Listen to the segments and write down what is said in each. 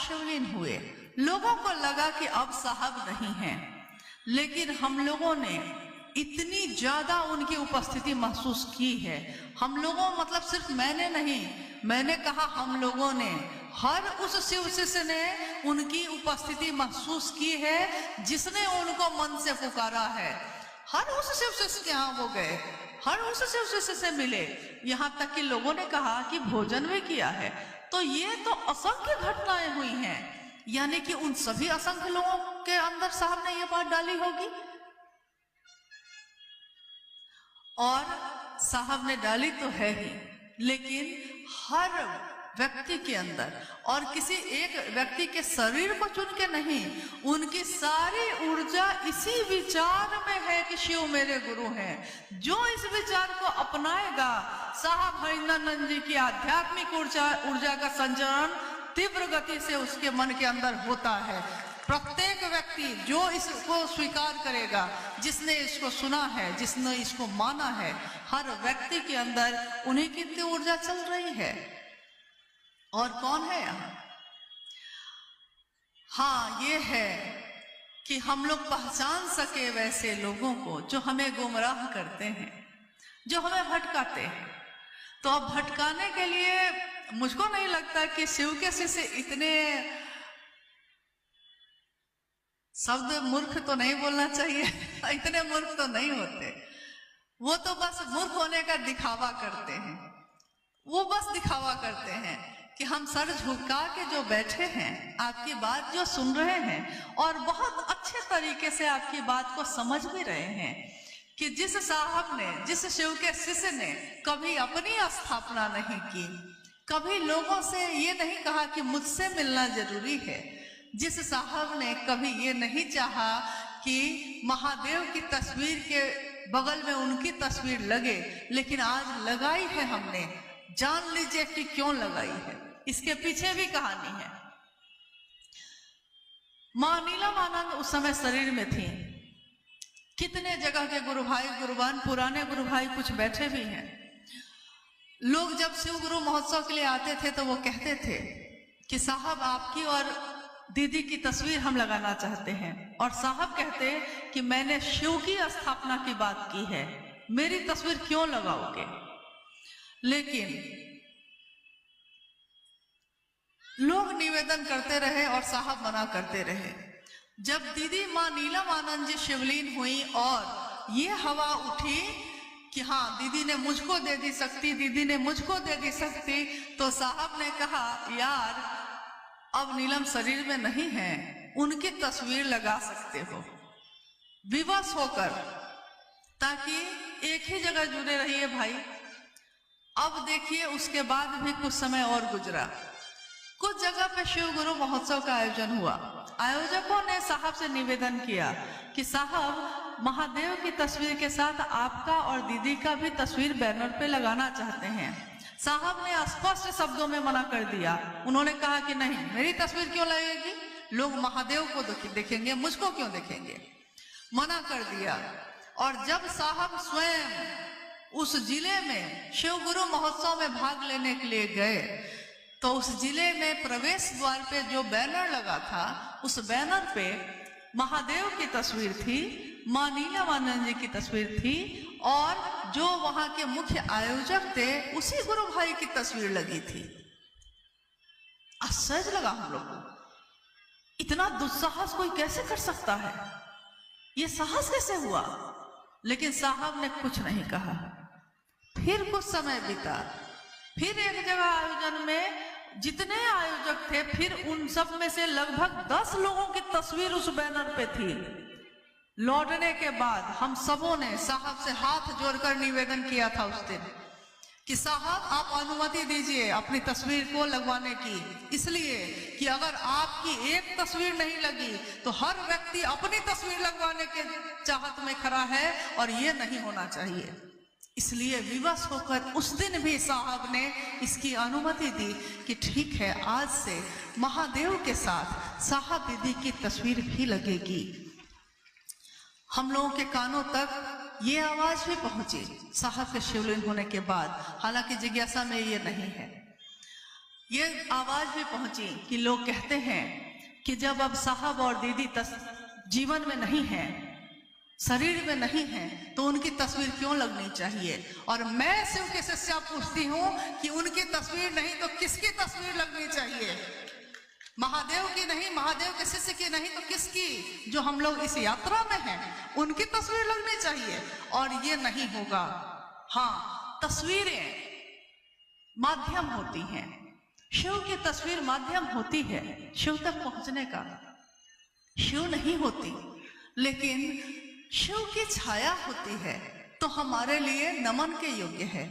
शिवलीन हुए। लोगों को लगा कि अब साहब नहीं हैं, लेकिन हम लोगों ने इतनी ज्यादा उनकी उपस्थिति महसूस की है। हम लोगों मतलब सिर्फ मैंने नहीं, मैंने कहा हम लोगों ने, हर उस शिव शिष्य ने उनकी उपस्थिति महसूस की है जिसने उनको मन से पुकारा है। हर उस शिव शिष्य के यहाँ वो गए, हर उस शिव शिष्य से मिले, यहाँ तक कि लोगों ने कहा कि भोजन भी किया है। तो ये तो असंख्य घटनाएं हुई हैं, यानी कि उन सभी असंख्य लोगों के अंदर साहब ने ये बात डाली होगी। और साहब ने डाली तो है ही, लेकिन हर व्यक्ति के अंदर, और किसी एक व्यक्ति के शरीर को चुन के नहीं, उनकी सारी ऊर्जा इसी विचार में है कि शिव मेरे गुरु हैं। जो इस विचार को अपनाएगा, साहब हरिनंदन जी की आध्यात्मिक ऊर्जा का संचरण तीव्र गति से उसके मन के अंदर होता है। प्रत्येक व्यक्ति जो इसको स्वीकार करेगा, जिसने इसको सुना है, जिसने इसको माना है, हर व्यक्ति के अंदर उन्हीं की ऊर्जा चल रही है। और कौन है यहाँ? हाँ, ये है कि हम लोग पहचान सके वैसे लोगों को जो हमें गुमराह करते हैं, जो हमें भटकाते हैं। तो अब भटकाने के लिए मुझको नहीं लगता कि शिव के शिष्य इतने, शब्द मूर्ख तो नहीं बोलना चाहिए, इतने मूर्ख तो नहीं होते। वो तो बस मूर्ख होने का दिखावा करते हैं। वो बस दिखावा करते हैं कि हम सर झुका के जो बैठे हैं, आपकी बात जो सुन रहे हैं और बहुत अच्छे तरीके से आपकी बात को समझ भी रहे हैं कि जिस साहब ने, जिस शिव के शिष्य ने कभी अपनी स्थापना नहीं की, कभी लोगों से ये नहीं कहा कि मुझसे मिलना जरूरी है, जिस साहब ने कभी ये नहीं चाहा कि महादेव की तस्वीर के बगल में उनकी तस्वीर लगे, लेकिन आज लगाई है हमने। जान लीजिए कि क्यों लगाई है, इसके पीछे भी कहानी है। मां नीलम आनंद उस समय शरीर में थी। कितने जगह के गुरु भाई, गुरुबान, पुराने गुरु भाई कुछ बैठे भी हैं। लोग जब शिव गुरु महोत्सव के लिए आते थे तो वो कहते थे कि साहब आपकी और दीदी की तस्वीर हम लगाना चाहते हैं। और साहब कहते कि मैंने शिव की स्थापना की बात की है, मेरी तस्वीर क्यों लगाओगे? लेकिन लोग निवेदन करते रहे और साहब मना करते रहे। जब दीदी मां नीलम आनंद जी शिवलीन हुई और ये हवा उठी कि हाँ दीदी ने मुझको दे दी शक्ति, दीदी ने मुझको दे दी शक्ति, तो साहब ने कहा यार अब नीलम शरीर में नहीं है, उनकी तस्वीर लगा सकते हो विवश होकर, ताकि एक ही जगह जुड़े रहिए भाई। अब देखिए उसके बाद भी कुछ समय और गुजरा। कुछ जगह पे शिव गुरु महोत्सव का आयोजन हुआ। आयोजकों ने साहब से निवेदन किया कि साहब महादेव की तस्वीर के साथ आपका और दीदी का भी तस्वीर बैनर पे लगाना चाहते हैं। साहब ने स्पष्ट शब्दों में मना कर दिया। उन्होंने कहा कि नहीं, मेरी तस्वीर क्यों लगेगी, लोग महादेव को देखेंगे, मुझको क्यों देखेंगे, मना कर दिया। और जब साहब स्वयं उस जिले में शिव गुरु महोत्सव में भाग लेने के लिए गए, तो उस जिले में प्रवेश द्वार पे जो बैनर लगा था, उस बैनर पे महादेव की तस्वीर थी, मां नीलम आनंद जी की तस्वीर थी, और जो वहां के मुख्य आयोजक थे उसी गुरु भाई की तस्वीर लगी थी। आश्चर्य लगा हम लोग को, इतना दुस्साहस कोई कैसे कर सकता है, ये साहस कैसे हुआ? लेकिन साहब ने कुछ नहीं कहा। फिर कुछ समय बीता, फिर एक जगह आयोजन में जितने आयोजक थे, फिर उन सब में से लगभग 10 लोगों की तस्वीर उस बैनर पे थी। लौटने के बाद हम सबों ने साहब से हाथ जोड़कर निवेदन किया था उस दिन कि साहब आप अनुमति दीजिए अपनी तस्वीर को लगवाने की, इसलिए कि अगर आपकी एक तस्वीर नहीं लगी तो हर व्यक्ति अपनी तस्वीर लगवाने के चाहत में खड़ा है, और ये नहीं होना चाहिए। इसलिए विवश होकर उस दिन भी साहब ने इसकी अनुमति दी कि ठीक है, आज से महादेव के साथ साहब दीदी की तस्वीर भी लगेगी। हम लोगों के कानों तक ये आवाज भी पहुंची साहब के शिवलिंग होने के बाद, हालांकि जिज्ञासा में ये नहीं है। ये आवाज भी पहुंची कि लोग कहते हैं कि जब अब साहब और दीदी जीवन में नहीं है, शरीर में नहीं है, तो उनकी तस्वीर क्यों लगनी चाहिए। और मैं शिव के शिष्या पूछती हूँ कि उनकी तस्वीर नहीं तो किसकी तस्वीर लगनी चाहिए? महादेव की नहीं, महादेव के शिष्य की नहीं तो किसकी? जो हम लोग इस यात्रा में हैं उनकी तस्वीर लगनी चाहिए। और ये नहीं होगा। हाँ, तस्वीरें माध्यम होती हैं, शिव की तस्वीर माध्यम होती है शिव तक पहुंचने का, शिव नहीं होती। लेकिन शिव की छाया होती है तो हमारे लिए नमन के योग्य है।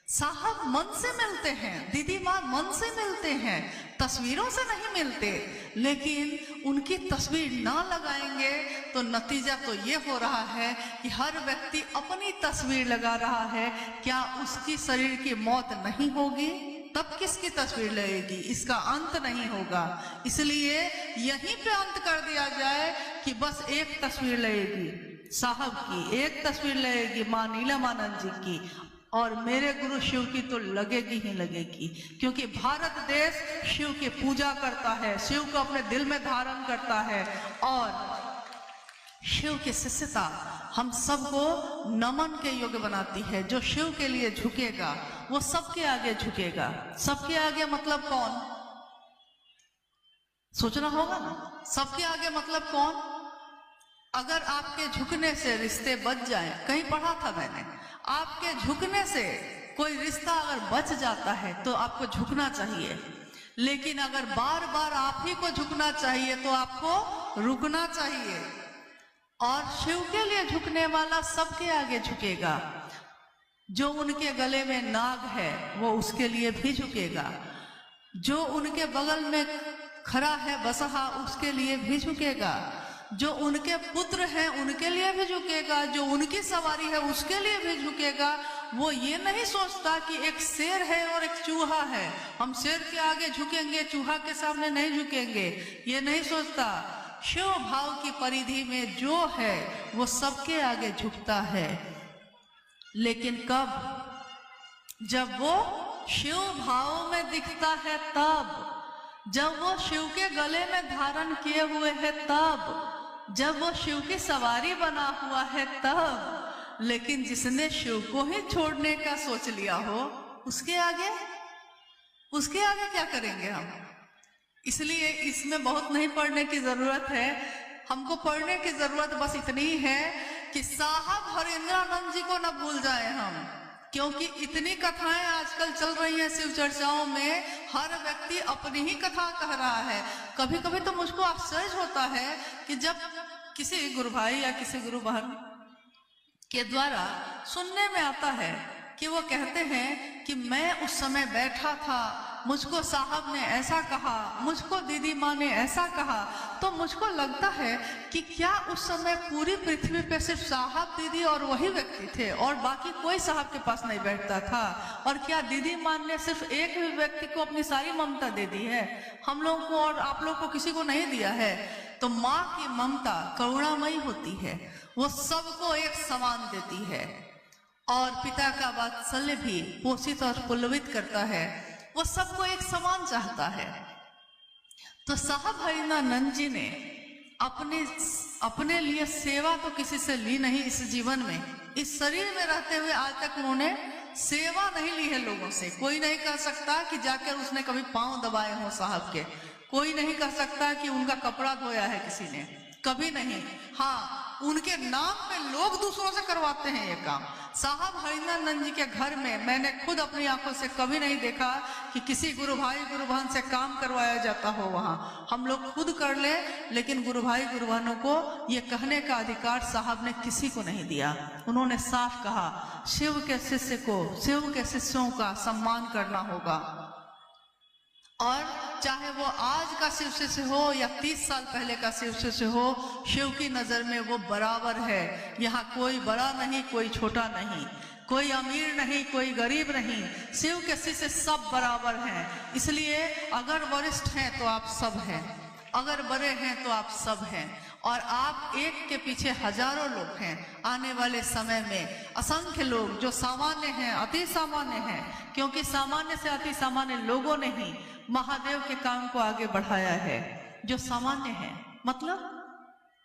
साहब मन से मिलते हैं, दीदी माँ मन से मिलते हैं, तस्वीरों से नहीं मिलते। लेकिन उनकी तस्वीर ना लगाएंगे तो नतीजा तो ये हो रहा है कि हर व्यक्ति अपनी तस्वीर लगा रहा है। क्या उसकी शरीर की मौत नहीं होगी? तब किसकी तस्वीर लगेगी? इसका अंत नहीं होगा। इसलिए यहीं पे अंत कर दिया जाए कि बस एक तस्वीर लगेगी साहब की, एक तस्वीर लगेगी माँ नीलमानंद जी की, और मेरे गुरु शिव की तो लगेगी ही लगेगी। क्योंकि भारत देश शिव की पूजा करता है, शिव को अपने दिल में धारण करता है, और शिव की शिष्यता हम सबको नमन के योग्य बनाती है। जो शिव के लिए झुकेगा वो सबके आगे झुकेगा। सबके आगे मतलब कौन? सोचना होगा ना, सबके आगे मतलब कौन? अगर आपके झुकने से रिश्ते बच जाए, कहीं पढ़ा था मैंने, आपके झुकने से कोई रिश्ता अगर बच जाता है तो आपको झुकना चाहिए। लेकिन अगर बार बार आप ही को झुकना चाहिए तो आपको रुकना चाहिए। और शिव के लिए झुकने वाला सबके आगे झुकेगा। जो उनके गले में नाग है वो उसके लिए भी झुकेगा, जो उनके बगल में खड़ा है बसहा उसके लिए भी झुकेगा, जो उनके पुत्र हैं उनके लिए भी झुकेगा, जो उनकी सवारी है उसके लिए भी झुकेगा। वो ये नहीं सोचता कि एक शेर है और एक चूहा है, हम शेर के आगे झुकेंगे, चूहा के सामने नहीं झुकेंगे, ये नहीं सोचता। शिव भाव की परिधि में जो है वो सबके आगे झुकता है। लेकिन कब? जब वो शिव भाव में दिखता है तब, जब वो शिव के गले में धारण किए हुए है तब, जब वो शिव की सवारी बना हुआ है तब। लेकिन जिसने शिव को ही छोड़ने का सोच लिया हो उसके आगे क्या करेंगे हम? इसलिए इसमें बहुत नहीं पढ़ने की जरूरत है। हमको पढ़ने की जरूरत बस इतनी है कि साहब हरिंद्रानंद जी को न भूल जाए हम। क्योंकि इतनी कथाएं आजकल चल रही हैं शिव चर्चाओं में, हर व्यक्ति अपनी ही कथा कह रहा है। कभी कभी तो मुझको आश्चर्य होता है कि जब किसी गुरु भाई या किसी गुरु बहन के द्वारा सुनने में आता है कि वो कहते हैं कि मैं उस समय बैठा था, मुझको साहब ने ऐसा कहा, मुझको दीदी माँ ने ऐसा कहा, तो मुझको लगता है कि क्या उस समय पूरी पृथ्वी पे सिर्फ साहब दीदी और वही व्यक्ति थे और बाकी कोई साहब के पास नहीं बैठता था? और क्या दीदी माँ ने सिर्फ एक ही व्यक्ति को अपनी सारी ममता दे दी है, हम लोग को और आप लोग को किसी को नहीं दिया है? तो माँ की ममता करुणामयी होती है, वो सबको एक समान देती है। और पिता का वात्सल्य भी पोषित और पुलवित करता है, वो सबको एक समान चाहता है। तो साहब हरिंद्रानंद जी ने अपने लिए सेवा तो किसी से ली नहीं इस जीवन में, इस शरीर में रहते हुए आज तक उन्होंने सेवा नहीं ली है लोगों से। कोई नहीं कह सकता कि जाकर उसने कभी पांव दबाए हो साहब के, कोई नहीं कह सकता कि उनका कपड़ा धोया है किसी ने, कभी नहीं। हाँ, उनके नाम पे लोग दूसरों से करवाते हैं ये काम। साहब हरिंद्रानंद जी के घर में मैंने खुद अपनी आंखों से कभी नहीं देखा कि किसी गुरु भाई गुरु बहन से काम करवाया जाता हो। वहाँ हम लोग खुद कर ले, लेकिन गुरु भाई गुरु बहनों को ये कहने का अधिकार साहब ने किसी को नहीं दिया। उन्होंने साफ कहा शिव के शिष्य को, शिव के शिष्यों का सम्मान करना होगा। और चाहे वो आज का शिव शिष्य हो या 30 साल पहले का शिव शिष्य हो, शिव की नजर में वो बराबर है। यहाँ कोई बड़ा नहीं, कोई छोटा नहीं, कोई अमीर नहीं, कोई गरीब नहीं, शिव के शिष्य सब बराबर हैं। इसलिए अगर वरिष्ठ हैं तो आप सब हैं, अगर बड़े हैं तो आप सब हैं, और आप एक के पीछे हजारों लोग हैं। आने वाले समय में असंख्य लोग जो सामान्य हैं, अति सामान्य हैं, क्योंकि सामान्य से अति सामान्य लोगों ने ही महादेव के काम को आगे बढ़ाया है। जो सामान्य है मतलब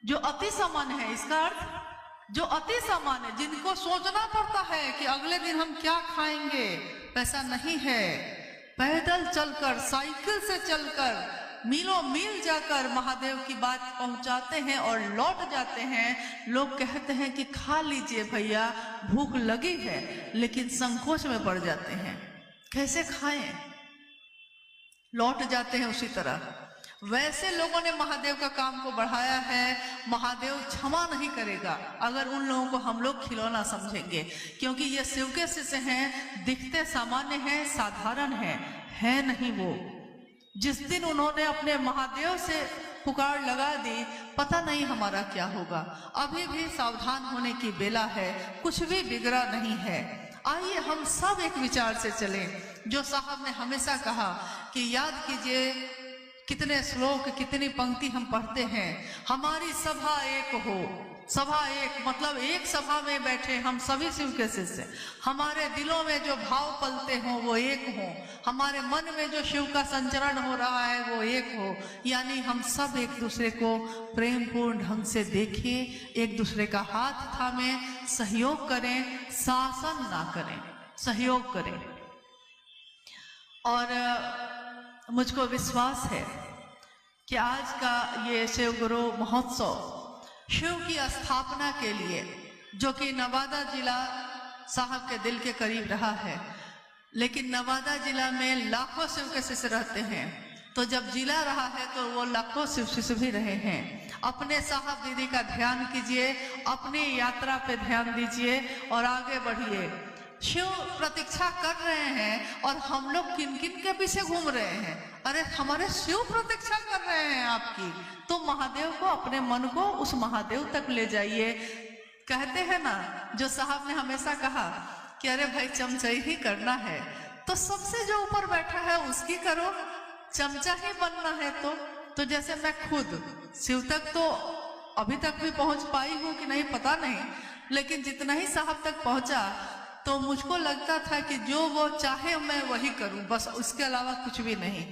जो अति सामान्य है, इसका अर्थ जो अति सामान्य, जिनको सोचना पड़ता है कि अगले दिन हम क्या खाएंगे, पैसा नहीं है, पैदल चलकर, साइकिल से चलकर, मीलों मील जाकर महादेव की बात पहुंचाते हैं और लौट जाते हैं। लोग कहते हैं कि खा लीजिए भैया, भूख लगी है, लेकिन संकोच में पड़ जाते हैं, कैसे खाएं, लौट जाते हैं उसी तरह। वैसे लोगों ने महादेव का काम को बढ़ाया है। महादेव क्षमा नहीं करेगा अगर उन लोगों को हम लोग खिलौना समझेंगे, क्योंकि ये शिव के शिष्य हैं, दिखते सामान्य हैं, साधारण हैं, है नहीं वो। जिस दिन उन्होंने अपने महादेव से पुकार लगा दी, पता नहीं हमारा क्या होगा। अभी भी सावधान होने की बेला है, कुछ भी बिगड़ा नहीं है। आइए हम सब एक विचार से चलें, जो साहब ने हमेशा कहा कि याद कीजिए कितने श्लोक, कितनी पंक्ति हम पढ़ते हैं, हमारी सभा एक हो। सभा एक मतलब एक सभा में बैठे हम सभी शिव के शिष्य, हमारे दिलों में जो भाव पलते हों वो एक हो, हमारे मन में जो शिव का संचरण हो रहा है वो एक हो। यानी हम सब एक दूसरे को प्रेम पूर्ण ढंग से देखें, एक दूसरे का हाथ थामें, सहयोग करें, शासन ना करें, सहयोग करें। और मुझको विश्वास है कि आज का ये शिव गुरु महोत्सव शिव की स्थापना के लिए, जो कि नवादा जिला साहब के दिल के करीब रहा है, लेकिन नवादा जिला में लाखों शिव के शिष्य रहते हैं, तो जब जिला रहा है तो वो लाखों शिव शिष्य भी रहे हैं। अपने साहब दीदी का ध्यान कीजिए, अपनी यात्रा पे ध्यान दीजिए और आगे बढ़िए। शिव प्रतीक्षा कर रहे हैं और हम लोग किन किन के पीछे घूम रहे हैं। अरे हमारे शिव प्रतीक्षा कर रहे हैं आपकी, तो महादेव को, अपने मन को उस महादेव तक ले जाइए। कहते हैं ना, जो साहब ने हमेशा कहा कि अरे भाई चमचाई ही करना है, तो सबसे जो ऊपर बैठा है उसकी करो, चमचा ही बनना है। तो जैसे मैं खुद शिव तक तो अभी तक भी पहुंच पाई हूं कि नहीं पता नहीं, लेकिन जितना ही साहब तक पहुंचा तो मुझको लगता था कि जो वो चाहे मैं वही करूं, बस उसके अलावा कुछ भी नहीं।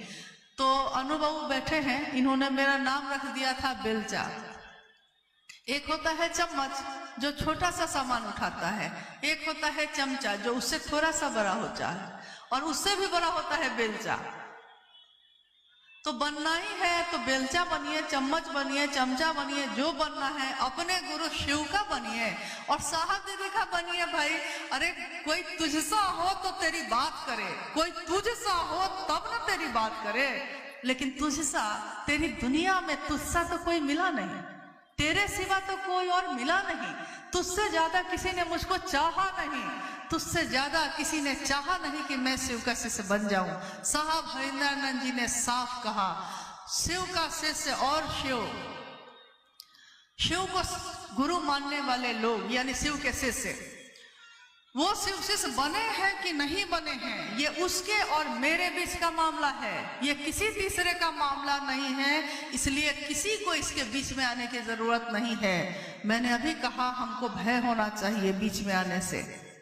तो अनुभव बैठे हैं, इन्होंने मेरा नाम रख दिया था बेलचा। एक होता है चम्मच जो छोटा सा सामान उठाता है, एक होता है चमचा जो उससे थोड़ा सा बड़ा होता है, और उससे भी बड़ा होता है बेलचा। तो बनना ही है तो बेलचा बनिए, चम्मच बनिए, चमचा बनिए, जो बनना है अपने गुरु शिव का बनिए और साहब दीदी का बनिए भाई। अरे कोई तुझसा हो तो तेरी बात करे, कोई तुझसा हो तब ना तेरी बात करे, लेकिन तुझसा, तेरी दुनिया में तुझसा तो कोई मिला नहीं, तेरे सिवा तो कोई और मिला नहीं, तुझसे ज्यादा किसी ने मुझको चाहा नहीं, तुझसे ज्यादा किसी ने चाहा नहीं कि मैं शिव का शिष्य बन जाऊं। साहब हरिंद्रानंद जी ने साफ कहा, शिव का शिष्य और शिव को गुरु मानने वाले लोग यानी शिव के शिष्य, वो शिव शिष्य बने हैं कि नहीं बने हैं, ये उसके और मेरे बीच का मामला है, ये किसी तीसरे का मामला नहीं है। इसलिए किसी को इसके बीच में आने की जरूरत नहीं है। मैंने अभी कहा हमको भय होना चाहिए बीच में आने से।